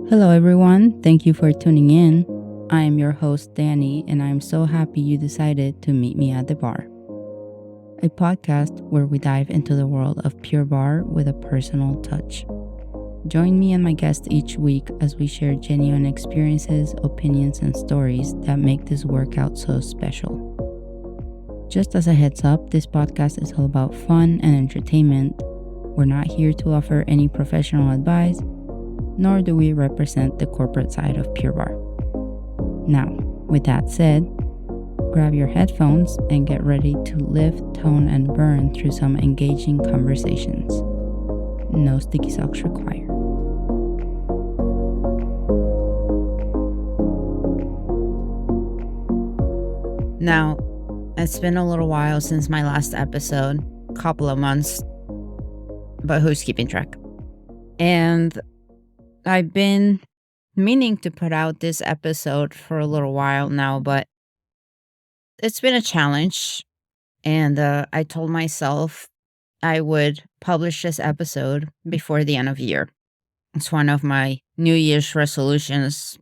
Hello, everyone. Thank you for tuning in. I am your host, Danny, and I'm so happy you decided to meet me at the bar. A podcast where we dive into the world of Pure Barre with a personal touch. Join me and my guests each week as we share genuine experiences, opinions, and stories that make this workout so special. Just as a heads up, this podcast is all about fun and entertainment. We're not here to offer any professional advice, nor do we represent the corporate side of Pure Barre. Now, with that said, grab your headphones and get ready to lift, tone, and burn through some engaging conversations. No sticky socks required. Now, it's been a little while since my last episode, couple of months, but who's keeping track? And I've been meaning to put out this episode for a little while now, but it's been a challenge. And I told myself I would publish this episode before the end of the year. It's one of my New Year's resolutions.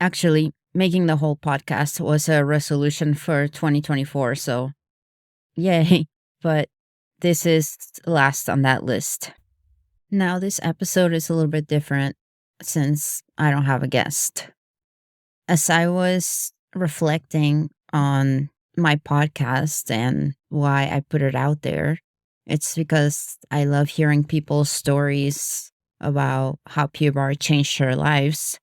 Actually, making the whole podcast was a resolution for 2024. So, yay. But this is last on that list. Now, this episode is a little bit different since I don't have a guest. As I was reflecting on my podcast and why I put it out there, it's because I love hearing people's stories about how Pure Barre changed their lives.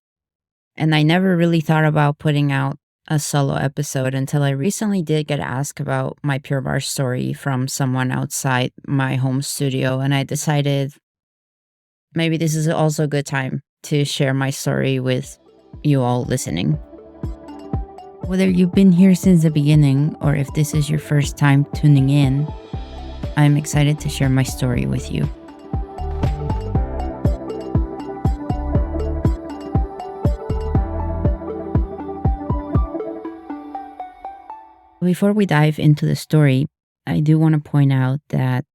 And I never really thought about putting out a solo episode until I recently did get asked about my Pure Barre story from someone outside my home studio. And I decided maybe this is also a good time to share my story with you all listening. Whether you've been here since the beginning or if this is your first time tuning in, I'm excited to share my story with you. Before we dive into the story, I do want to point out that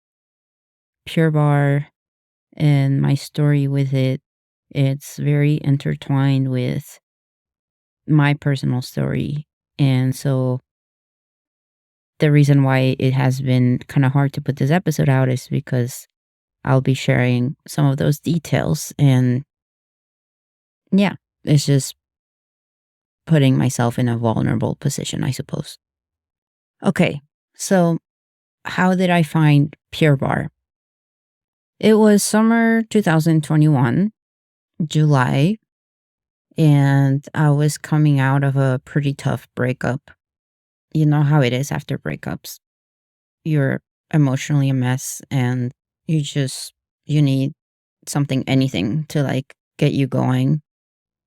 Pure Barre and my story with it, it's very intertwined with my personal story. And so the reason why it has been kind of hard to put this episode out is because I'll be sharing some of those details. And yeah, it's just putting myself in a vulnerable position, I suppose. Okay, so how did I find Pure Barre? It was summer 2021, July, and I was coming out of a pretty tough breakup. You know how it is after breakups. You're emotionally a mess and you need something, anything to get you going.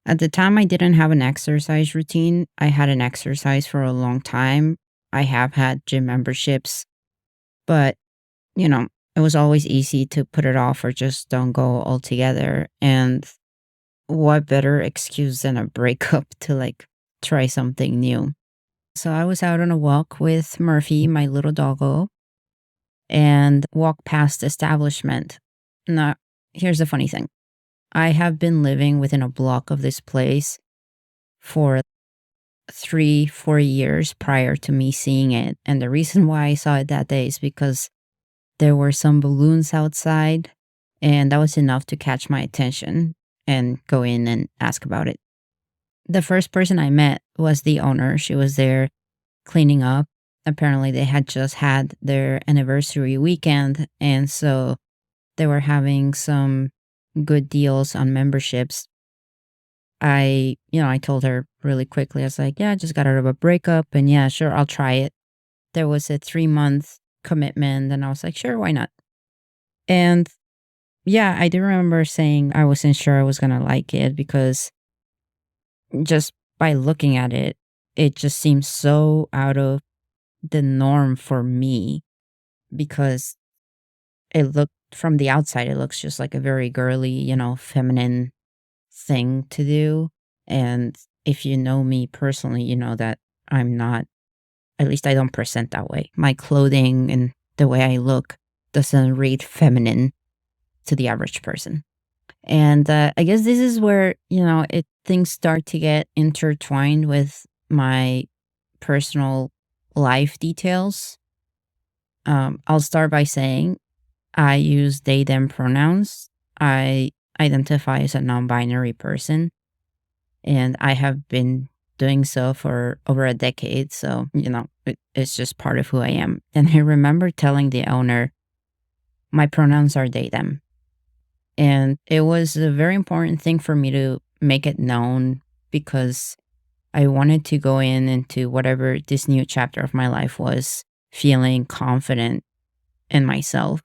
At the time, I didn't have an exercise routine. I had an exercise for a long time. I have had gym memberships, but it was always easy to put it off or just don't go altogether. And what better excuse than a breakup to try something new? So I was out on a walk with Murphy, my little doggo, and walked past the establishment. Now, here's the funny thing. I have been living within a block of this place for 3-4 years prior to me seeing it. And the reason why I saw it that day is because there were some balloons outside, and that was enough to catch my attention and go in and ask about it. The first person I met was the owner. She was there cleaning up. Apparently, they had just had their anniversary weekend, and so they were having some good deals on memberships. I told her really quickly. I was like, yeah, I just got out of a breakup, and yeah, sure, I'll try it. There was a 3-month commitment, and I was like, sure, why not? And yeah, I do remember saying I wasn't sure I was gonna like it because just by looking at it, it just seems so out of the norm for me because from the outside, it looks just like a very girly, feminine thing to do. And if you know me personally, you know that I'm not, at least I don't present that way. My clothing and the way I look doesn't read feminine to the average person. And I guess this is where, things start to get intertwined with my personal life details. I'll start by saying I use they, them pronouns. I identify as a non binary person, and I have been doing so for over a decade. So, it's just part of who I am. And I remember telling the owner, my pronouns are they, them. And it was a very important thing for me to make it known because I wanted to go into whatever this new chapter of my life was feeling confident in myself.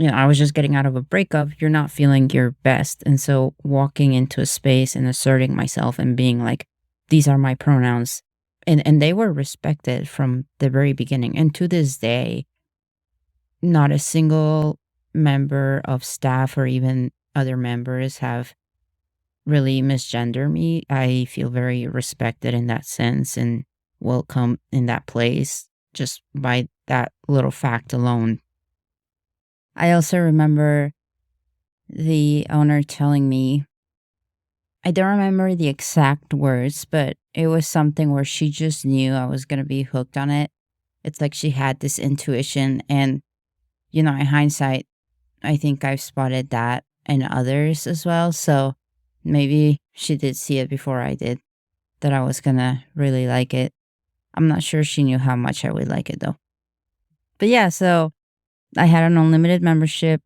I was just getting out of a breakup. You're not feeling your best. And so walking into a space and asserting myself and being like, these are my pronouns. And they were respected from the very beginning. And to this day, not a single member of staff or even other members have really misgender me. I feel very respected in that sense and welcome in that place just by that little fact alone. I also remember the owner telling me, I don't remember the exact words, but it was something where she just knew I was going to be hooked on it. It's like she had this intuition. And, in hindsight, I think I've spotted that in others as well. So maybe she did see it before I did, that I was going to really like it. I'm not sure she knew how much I would like it though. But yeah, so I had an unlimited membership,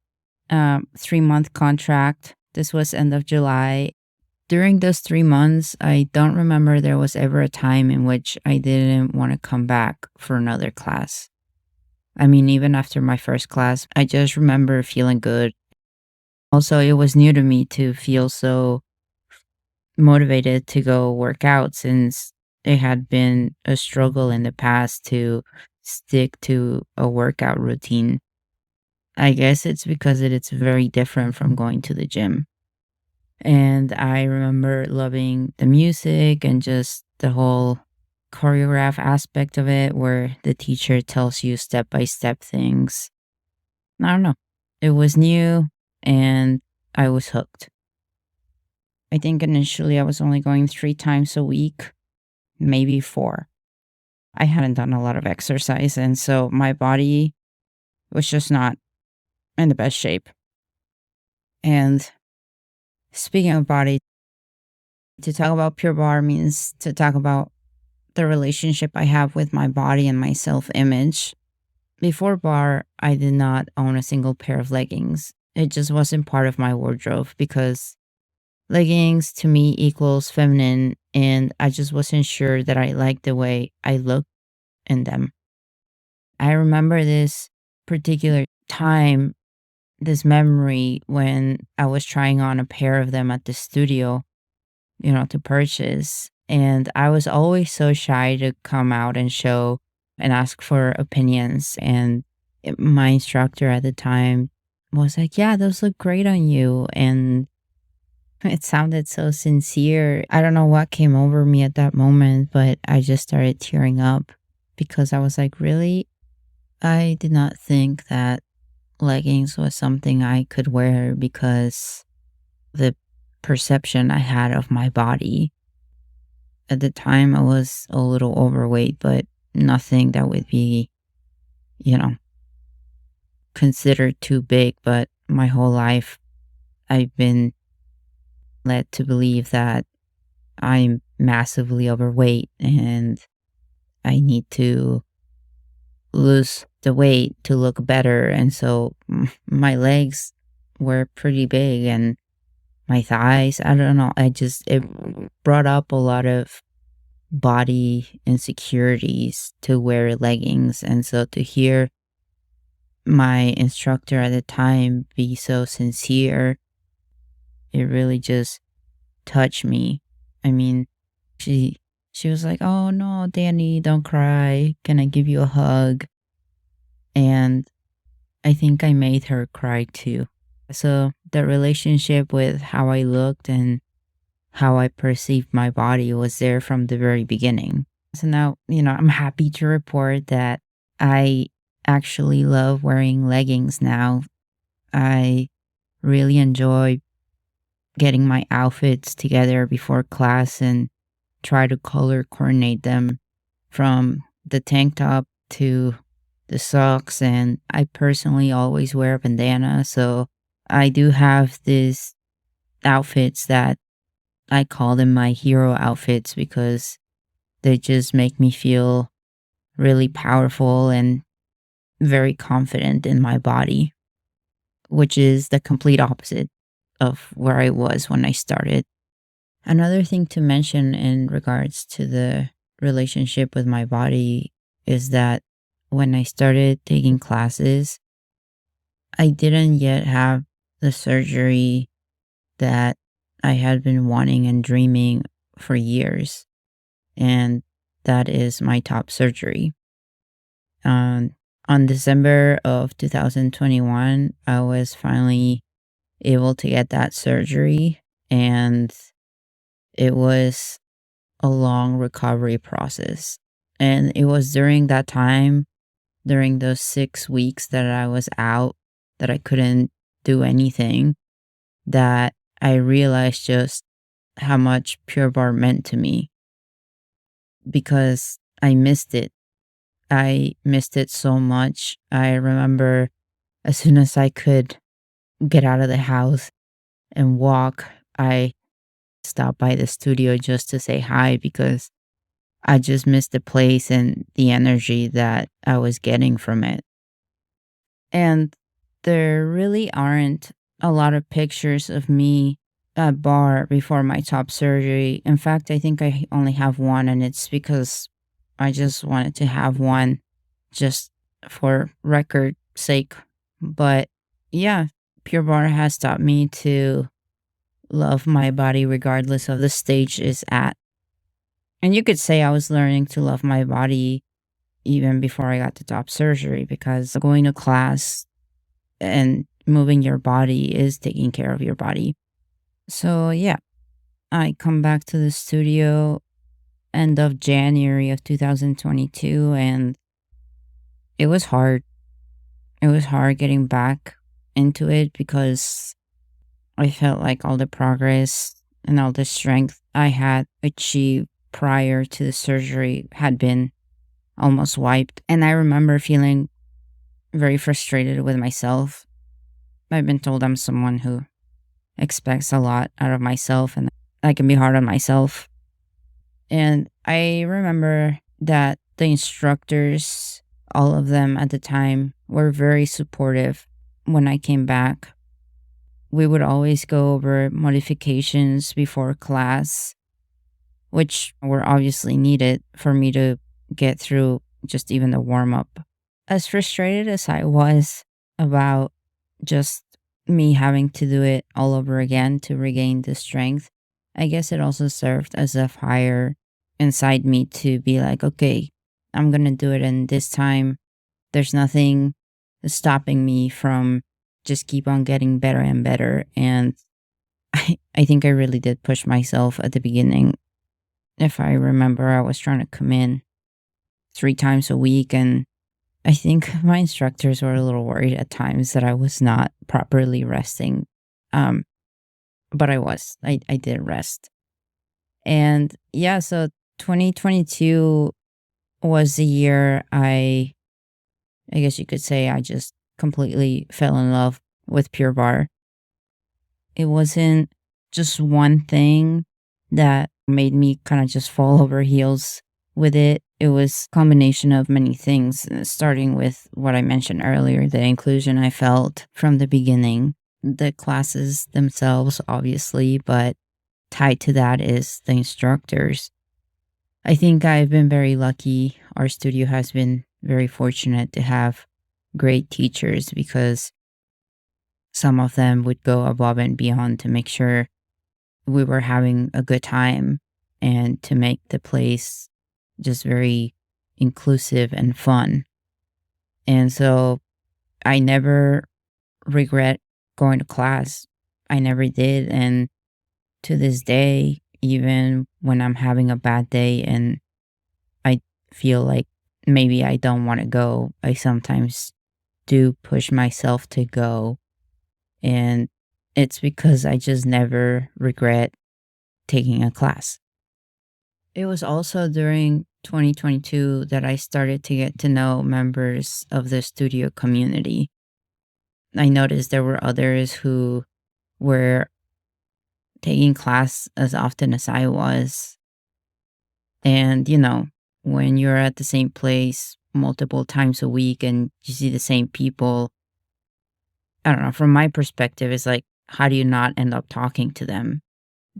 3-month contract. This was end of July. During those 3 months, I don't remember there was ever a time in which I didn't want to come back for another class. I mean, even after my first class, I just remember feeling good. Also, it was new to me to feel so motivated to go work out since it had been a struggle in the past to stick to a workout routine. I guess it's because it's very different from going to the gym. And I remember loving the music and just the whole choreograph aspect of it, where the teacher tells you step by step things. I don't know. It was new and I was hooked. I think initially I was only going 3 times a week, maybe 4. I hadn't done a lot of exercise, and so my body was just not in the best shape. And speaking of body, to talk about Pure Barre means to talk about the relationship I have with my body and my self image. Before Barre, I did not own a single pair of leggings. It just wasn't part of my wardrobe because leggings to me equals feminine, and I just wasn't sure that I liked the way I looked in them. I remember this particular time, this memory when I was trying on a pair of them at the studio, to purchase. And I was always so shy to come out and show and ask for opinions. And my instructor at the time was like, yeah, those look great on you. And it sounded so sincere. I don't know what came over me at that moment, but I just started tearing up because I was like, really? I did not think that leggings was something I could wear because the perception I had of my body. At the time, I was a little overweight, but nothing that would be, you know, considered too big. But my whole life, I've been led to believe that I'm massively overweight and I need to lose the weight to look better. And so my legs were pretty big and my thighs, I don't know. It brought up a lot of body insecurities to wear leggings. And so to hear my instructor at the time be so sincere, it really just touched me. I mean, she she was like, "Oh no, Danny, don't cry. Can I give you a hug?" And I think I made her cry too. So the relationship with how I looked and how I perceived my body was there from the very beginning. So now, I'm happy to report that I actually love wearing leggings now. I really enjoy getting my outfits together before class and try to color coordinate them from the tank top to the socks. And I personally always wear a bandana. So I do have these outfits that I call them my hero outfits because they just make me feel really powerful and very confident in my body, which is the complete opposite of where I was when I started. Another thing to mention in regards to the relationship with my body is that when I started taking classes, I didn't yet have the surgery that I had been wanting and dreaming for years. And that is my top surgery. Um, on December of 2021, I was finally able to get that surgery. And it was a long recovery process. And it was during that time, during those 6 weeks that I was out, that I couldn't do anything, that I realized just how much Pure Barre meant to me because I missed it. I missed it so much. I remember as soon as I could get out of the house and walk, I stopped by the studio just to say hi because I just missed the place and the energy that I was getting from it. And there really aren't a lot of pictures of me at bar before my top surgery. In fact, I think I only have one, and it's because I just wanted to have one just for record sake. But yeah, Pure Barre has taught me to love my body regardless of the stage it's at. And you could say I was learning to love my body even before I got to top surgery because going to class and moving your body is taking care of your body. So, yeah, I come back to the studio end of January of 2022 and it was hard. It was hard getting back into it because I felt like all the progress and all the strength I had achieved prior to the surgery had been almost wiped. And I remember feeling very frustrated with myself. I've been told I'm someone who expects a lot out of myself and I can be hard on myself. And I remember that the instructors, all of them at the time, were very supportive when I came back. We would always go over modifications before class, which were obviously needed for me to get through just even the warm up. As frustrated as I was about just me having to do it all over again to regain the strength, I guess it also served as a fire inside me to be like, okay, I'm going to do it. And this time, there's nothing stopping me from just keep on getting better and better. And I think I really did push myself at the beginning. If I remember, I was trying to come in 3 times a week and I think my instructors were a little worried at times that I was not properly resting. Um, but I was. I did rest. And yeah, so 2022 was the year I guess you could say I just completely fell in love with Pure Barre. It wasn't just one thing that made me kind of just fall over heels with it. It was a combination of many things, starting with what I mentioned earlier, the inclusion I felt from the beginning, the classes themselves, obviously, but tied to that is the instructors. I think I've been very lucky. Our studio has been very fortunate to have great teachers because some of them would go above and beyond to make sure we were having a good time and to make the place just very inclusive and fun. And so I never regret going to class. I never did. And to this day, even when I'm having a bad day and I feel like maybe I don't want to go, I sometimes do push myself to go. And it's because I just never regret taking a class. It was also during 2022 that I started to get to know members of the studio community. I noticed there were others who were taking class as often as I was. And, when you're at the same place multiple times a week and you see the same people, I don't know, from my perspective, it's like, how do you not end up talking to them?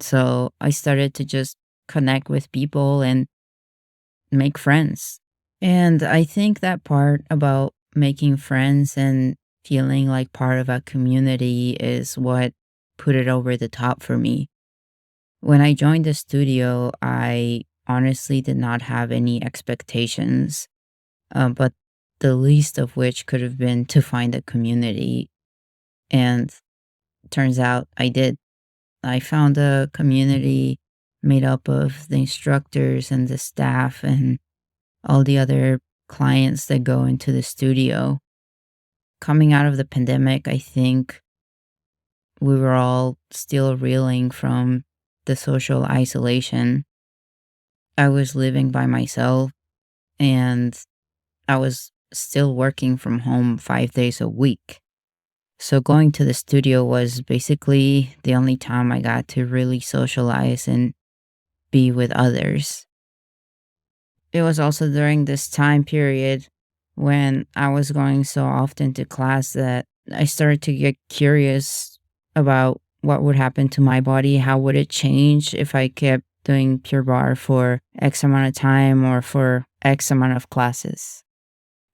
So I started to just connect with people and make friends. And I think that part about making friends and feeling like part of a community is what put it over the top for me. When I joined the studio, I honestly did not have any expectations, but the least of which could have been to find a community. And turns out I did. I found a community made up of the instructors and the staff and all the other clients that go into the studio. Coming out of the pandemic, I think we were all still reeling from the social isolation. I was living by myself and I was still working from home 5 days a week. So going to the studio was basically the only time I got to really socialize and be with others. It was also during this time period when I was going so often to class that I started to get curious about what would happen to my body. How would it change if I kept doing Pure Barre for X amount of time or for X amount of classes?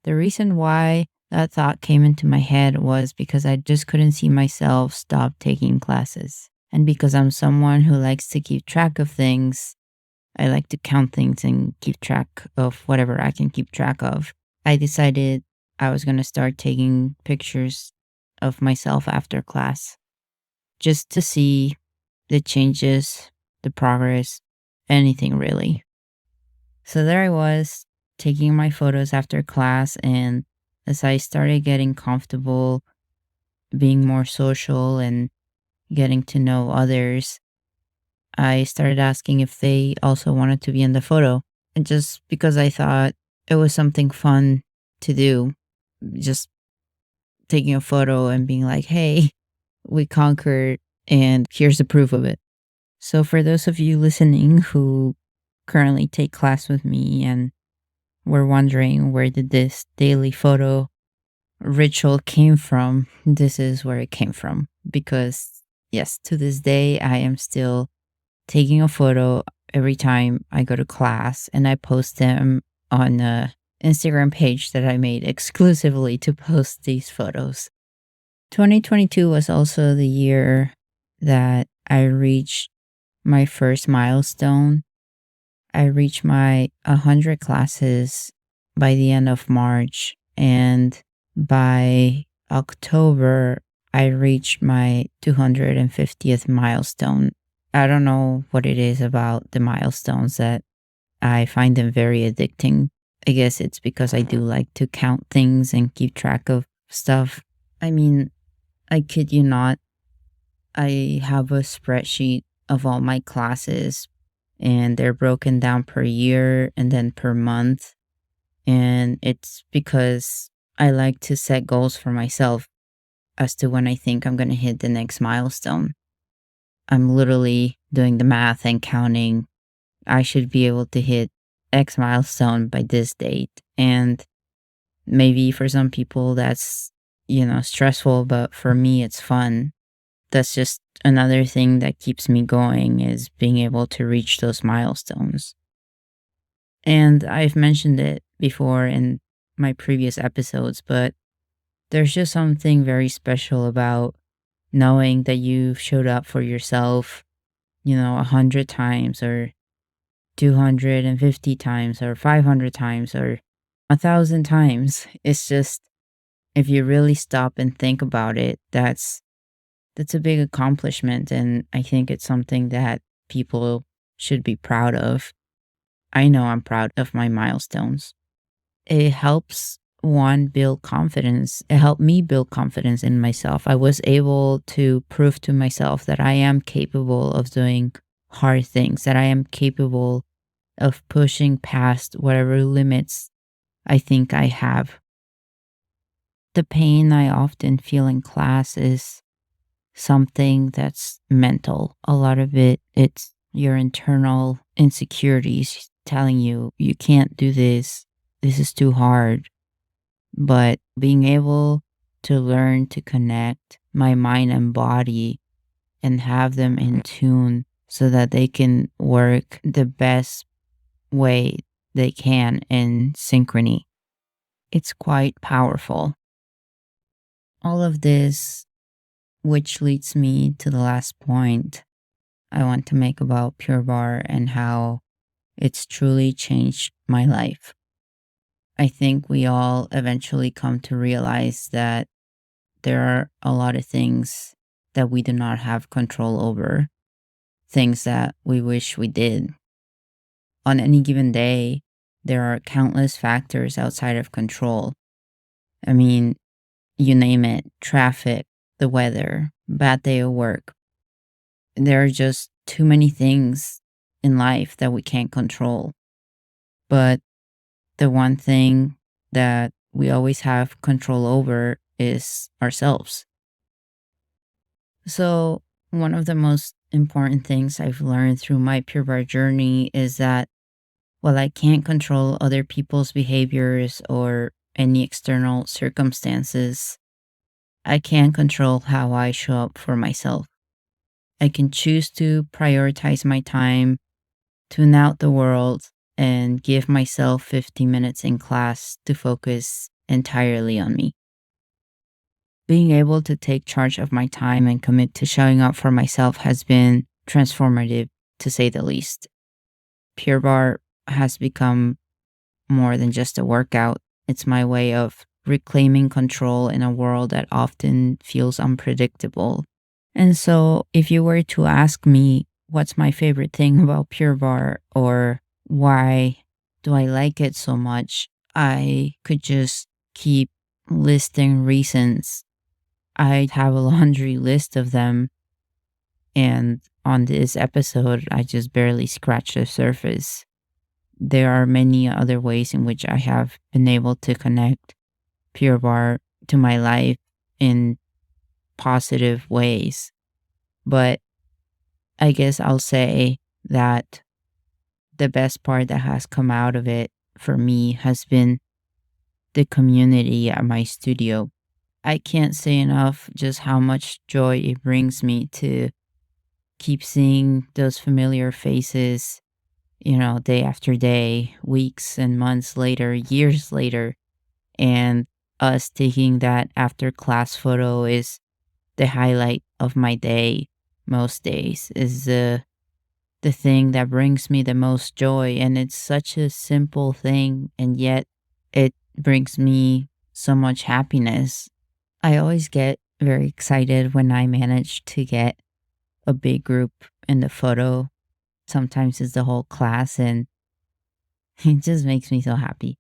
The reason why that thought came into my head was because I just couldn't see myself stop taking classes. And because I'm someone who likes to keep track of things, I like to count things and keep track of whatever I can keep track of. I decided I was going to start taking pictures of myself after class just to see the changes, the progress, anything really. So there I was taking my photos after class, and as I started getting comfortable, being more social, and getting to know others, I started asking if they also wanted to be in the photo. And just because I thought it was something fun to do, just taking a photo and being like, hey, we conquered, and here's the proof of it. So, for those of you listening who currently take class with me and were wondering where did this daily photo ritual came from, this is where it came from. Because, yes, to this day, I am still taking a photo every time I go to class, and I post them on a Instagram page that I made exclusively to post these photos. 2022 was also the year that I reached my first milestone. I reached my 100 classes by the end of March, and by October, I reached my 250th milestone. I don't know what it is about the milestones that I find them very addicting. I guess it's because I do like to count things and keep track of stuff. I mean, I kid you not, I have a spreadsheet of all my classes, and they're broken down per year and then per month. And it's because I like to set goals for myself as to when I think I'm going to hit the next milestone. I'm literally doing the math and counting. I should be able to hit X milestone by this date. And maybe for some people that's, stressful, but for me, it's fun. That's just another thing that keeps me going is being able to reach those milestones. And I've mentioned it before in my previous episodes, but there's just something very special about knowing that you've showed up for yourself, 100 times or 250 times or 500 times or 1,000 times. It's just, if you really stop and think about it, that's a big accomplishment. And I think it's something that people should be proud of. I know I'm proud of my milestones. It helps one, build confidence. It helped me build confidence in myself. I was able to prove to myself that I am capable of doing hard things, that I am capable of pushing past whatever limits I think I have. The pain I often feel in class is something that's mental. A lot of it's your internal insecurities telling you, you can't do this. This is too hard. But being able to learn to connect my mind and body and have them in tune so that they can work the best way they can in synchrony. It's quite powerful. All of this, which leads me to the last point I want to make about Pure Barre and how it's truly changed my life. I think we all eventually come to realize that there are a lot of things that we do not have control over, things that we wish we did. On any given day, there are countless factors outside of control. I mean, you name it, traffic, the weather, bad day of work. There are just too many things in life that we can't control. But the one thing that we always have control over is ourselves. So, one of the most important things I've learned through my Pure Barre journey is that while I can't control other people's behaviors or any external circumstances, I can control how I show up for myself. I can choose to prioritize my time, tune out the world, and give myself 50 minutes in class to focus entirely on me. Being able to take charge of my time and commit to showing up for myself has been transformative, to say the least. Pure Barre has become more than just a workout. It's my way of reclaiming control in a world that often feels unpredictable. And so, if you were to ask me what's my favorite thing about Pure Barre or why do I like it so much, I could just keep listing reasons. I have a laundry list of them, and on this episode, I just barely scratched the surface. There are many other ways in which I have been able to connect Pure Barre to my life in positive ways. But I guess I'll say that the best part that has come out of it for me has been the community at my studio. I can't say enough just how much joy it brings me to keep seeing those familiar faces, day after day, weeks and months later, years later, and us taking that after class photo is the highlight of my day most days, is the thing that brings me the most joy. And it's such a simple thing, and yet it brings me so much happiness. I always get very excited when I manage to get a big group in the photo. Sometimes it's the whole class, and it just makes me so happy,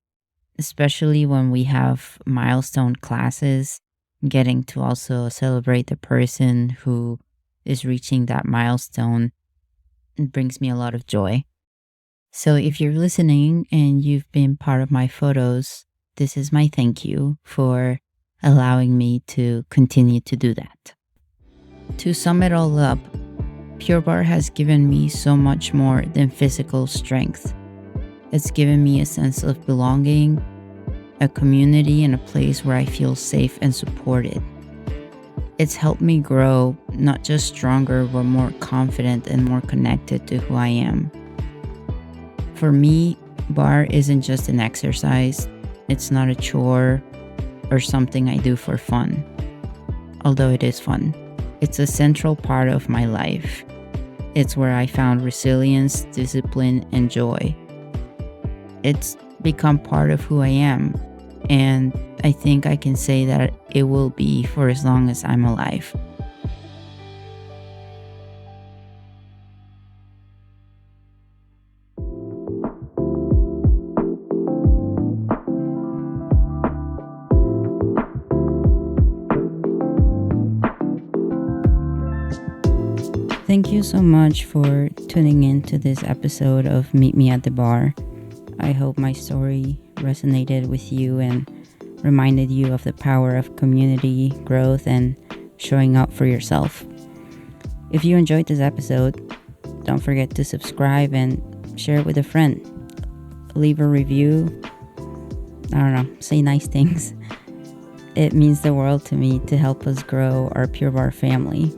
especially when we have milestone classes. Getting to also celebrate the person who is reaching that milestone, it brings me a lot of joy. So if you're listening and you've been part of my photos, this is my thank you for allowing me to continue to do that. To sum it all up, Pure Barre has given me so much more than physical strength. It's given me a sense of belonging, a community, and a place where I feel safe and supported. It's helped me grow, not just stronger, but more confident and more connected to who I am. For me, barre isn't just an exercise. It's not a chore or something I do for fun. Although it is fun, it's a central part of my life. It's where I found resilience, discipline, and joy. It's become part of who I am, and I think I can say that it will be for as long as I'm alive. Thank you so much for tuning in to this episode of Meet Me at the Bar. I hope my story resonated with you and reminded you of the power of community, growth, and showing up for yourself. If you enjoyed this episode, don't forget to subscribe and share it with a friend. Leave a review. I don't know, say nice things. It means the world to me to help us grow our Pure Barre family.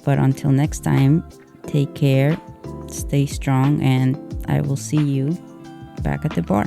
But until next time, take care, stay strong, and I will see you back at the bar.